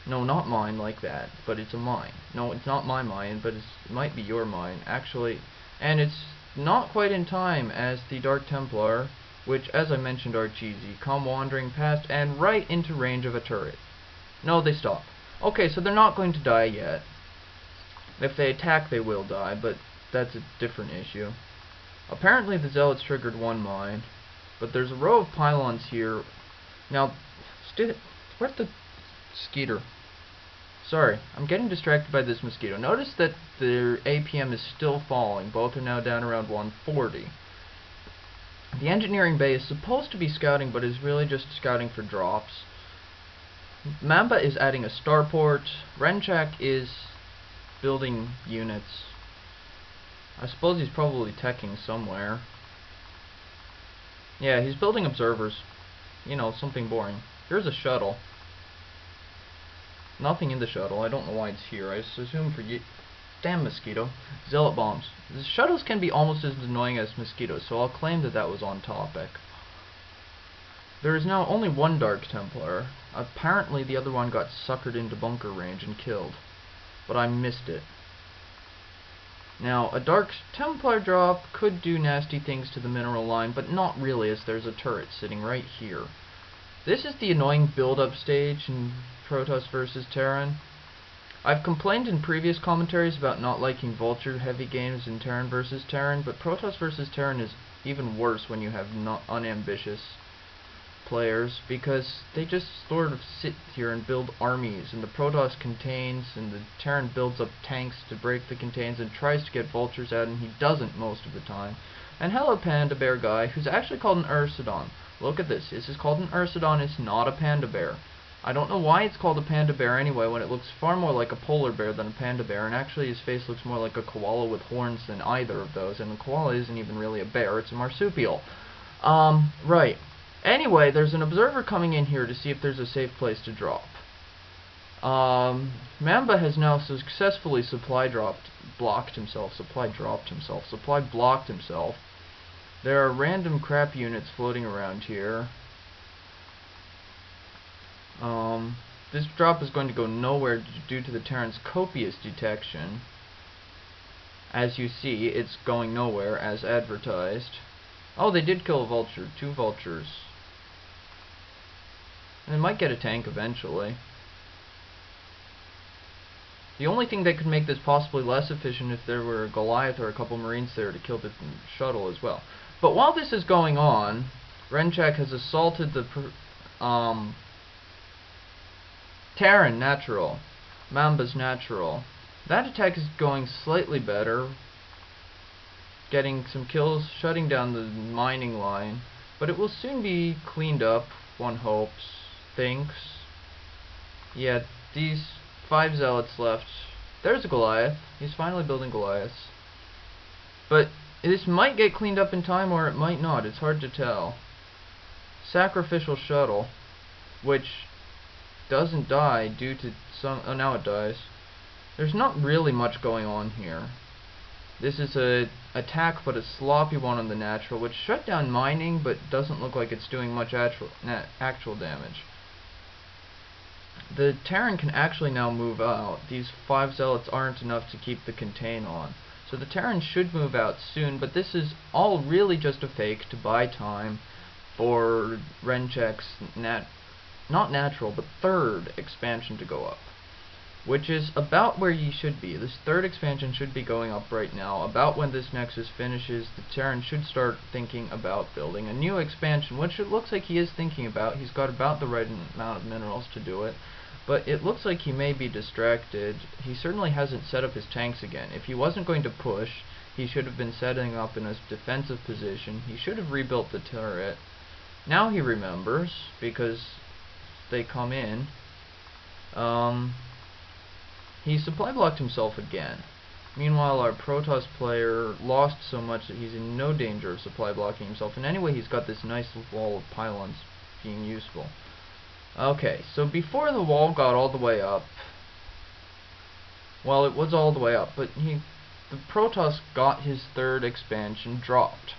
No, not mine like that, but it's a mine. No, it's not my mine, but it might be your mine, actually. And it's not quite in time as the Dark Templar, which, as I mentioned, are cheesy, come wandering past and right into range of a turret. No, they stop. Okay, so they're not going to die yet. If they attack, they will die, but that's a different issue. Apparently the Zealots triggered one mine, but there's a row of pylons here. Now, where's the skeeter? Sorry, I'm getting distracted by this mosquito. Notice that their APM is still falling. Both are now down around 140. The engineering bay is supposed to be scouting, but is really just scouting for drops. Mamba is adding a starport. Renchak is building units. I suppose he's probably teching somewhere. Yeah, he's building observers. You know, something boring. Here's a shuttle. Nothing in the shuttle. I don't know why it's here. I assume for you. Damn mosquito. Zealot bombs. The shuttles can be almost as annoying as mosquitoes, so I'll claim that that was on topic. There is now only one Dark Templar. Apparently the other one got suckered into bunker range and killed. But I missed it. Now, a Dark Templar drop could do nasty things to the mineral line, but not really, as there's a turret sitting right here. This is the annoying build-up stage in Protoss vs. Terran. I've complained in previous commentaries about not liking vulture-heavy games in Terran vs. Terran, but Protoss vs. Terran is even worse when you have not unambitious players, because they just sort of sit here and build armies, and the Protoss contains, and the Terran builds up tanks to break the contains and tries to get vultures out, and he doesn't most of the time. And hello, Panda Bear guy, who's actually called an Ursidon. Look at this. This is called an Ursidon. It's not a Panda Bear. I don't know why it's called a Panda Bear anyway, when it looks far more like a polar bear than a panda bear, and actually his face looks more like a koala with horns than either of those, and the koala isn't even really a bear, it's a marsupial. Right. Anyway, there's an observer coming in here to see if there's a safe place to drop. Mamba has now successfully supply blocked himself. There are random crap units floating around here. This drop is going to go nowhere due to the Terran's copious detection. As you see, it's going nowhere as advertised. Oh, they did kill a vulture. 2 vultures. And they might get a tank eventually. The only thing that could make this possibly less efficient if there were a Goliath or a couple Marines there to kill the shuttle as well. But while this is going on, Renchak has assaulted the Terran natural. Mamba's natural. That attack is going slightly better. Getting some kills, shutting down the mining line. But it will soon be cleaned up, one hopes, thinks. Yeah, these 5 zealots left. There's a Goliath. He's finally building Goliaths. But this might get cleaned up in time or it might not. It's hard to tell. Sacrificial shuttle, which doesn't die due to some... Oh, now it dies. There's not really much going on here. This is a attack, but a sloppy one on the natural, which shut down mining, but doesn't look like it's doing much actual damage. The Terran can actually now move out. These 5 zealots aren't enough to keep the contain on. So the Terran should move out soon, but this is all really just a fake to buy time for Renchak's not natural, but 3rd expansion to go up. Which is about where you should be. This 3rd expansion should be going up right now. About when this Nexus finishes, the Terran should start thinking about building a new expansion, which it looks like he is thinking about. He's got about the right amount of minerals to do it. But it looks like he may be distracted. He certainly hasn't set up his tanks again. If he wasn't going to push, he should have been setting up in a defensive position. He should have rebuilt the turret. Now he remembers, because they come in. He supply blocked himself again. Meanwhile, our Protoss player lost so much that he's in no danger of supply blocking himself. And anyway, he's got this nice wall of pylons being useful. Okay, so before the wall got all the way up, well, it was all the way up, but the Protoss got his 3rd expansion dropped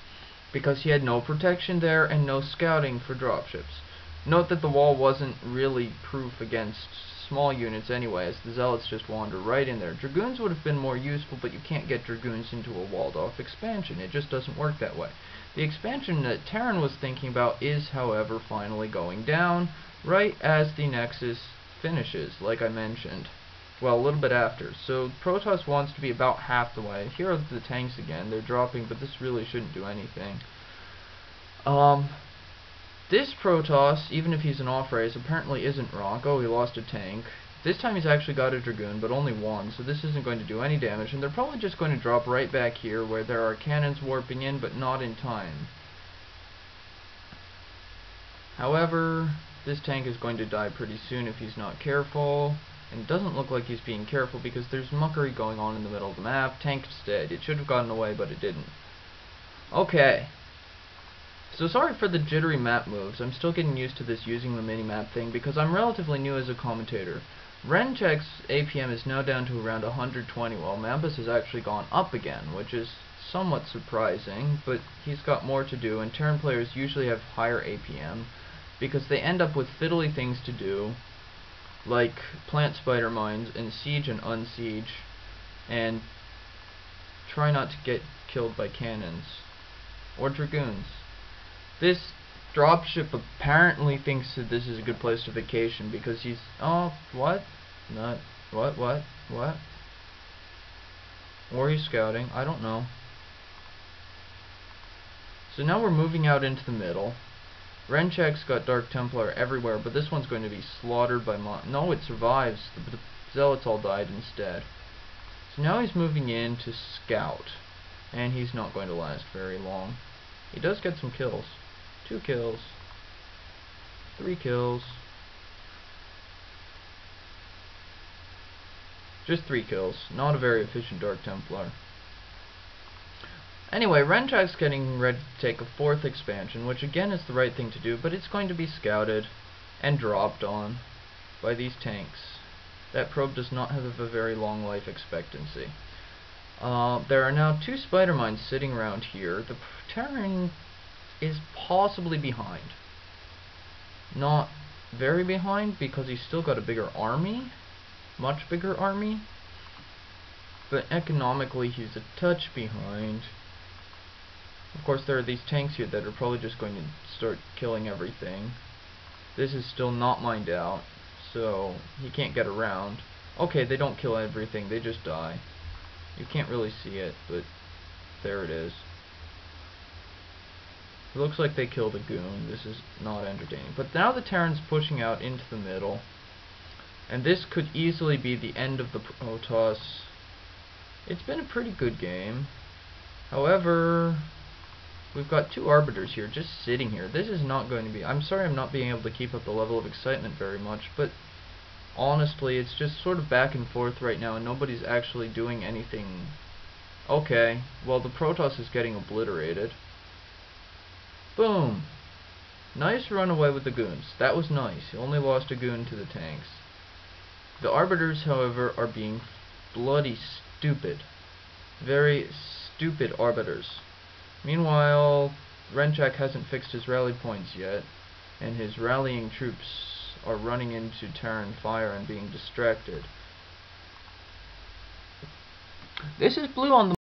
because he had no protection there and no scouting for dropships. Note that the wall wasn't really proof against small units anyway, as the Zealots just wander right in there. Dragoons would have been more useful, but you can't get Dragoons into a walled-off expansion. It just doesn't work that way. The expansion that Terran was thinking about is, however, finally going down, right as the Nexus finishes, like I mentioned. Well, a little bit after. So Protoss wants to be about half the way. Here are the tanks again. They're dropping, but this really shouldn't do anything. This Protoss, even if he's an off-race, apparently isn't Rock. Oh, he lost a tank. This time he's actually got a Dragoon, but only one, so this isn't going to do any damage. And they're probably just going to drop right back here, where there are cannons warping in, but not in time. However, this tank is going to die pretty soon if he's not careful. And it doesn't look like he's being careful, because there's muckery going on in the middle of the map. Tank is dead. It should have gotten away, but it didn't. Okay. So sorry for the jittery map moves. I'm still getting used to this using the mini-map thing because I'm relatively new as a commentator. Renchak's APM is now down to around 120, while Mamba's has actually gone up again, which is somewhat surprising, but he's got more to do, and Terran players usually have higher APM because they end up with fiddly things to do, like plant spider mines and siege and unsiege, and try not to get killed by cannons or dragoons. This dropship apparently thinks that this is a good place to vacation because he's... Oh, what? Not... What? Or he's scouting. I don't know. So now we're moving out into the middle. Renchak's got Dark Templar everywhere, but this one's going to be slaughtered by... No, it survives. The Zealots all died instead. So now he's moving in to scout. And he's not going to last very long. He does get some kills. 2 kills. 3 kills. Just 3 kills. Not a very efficient Dark Templar. Anyway, Renchak's getting ready to take a 4th expansion, which again is the right thing to do, but it's going to be scouted and dropped on by these tanks. That probe does not have a very long life expectancy. There are now 2 spider mines sitting around here. The Terran is possibly behind. Not very behind because he's still got a bigger army. Much bigger army. But economically he's a touch behind. Of course there are these tanks here that are probably just going to start killing everything. This is still not mined out, so he can't get around. Okay, they don't kill everything, they just die. You can't really see it, but there it is. It looks like they killed a goon. This is not entertaining. But now the Terran's pushing out into the middle. And this could easily be the end of the Protoss. It's been a pretty good game. However, we've got 2 Arbiters here just sitting here. This is not going to be... I'm sorry I'm not being able to keep up the level of excitement very much, but honestly, it's just sort of back and forth right now, and nobody's actually doing anything. Okay, well the Protoss is getting obliterated. Boom! Nice run away with the goons. That was nice. He only lost a goon to the tanks. The Arbiters, however, are being bloody stupid. Very stupid Arbiters. Meanwhile, Renchak hasn't fixed his rally points yet, and his rallying troops are running into Terran fire and being distracted. This is blue on the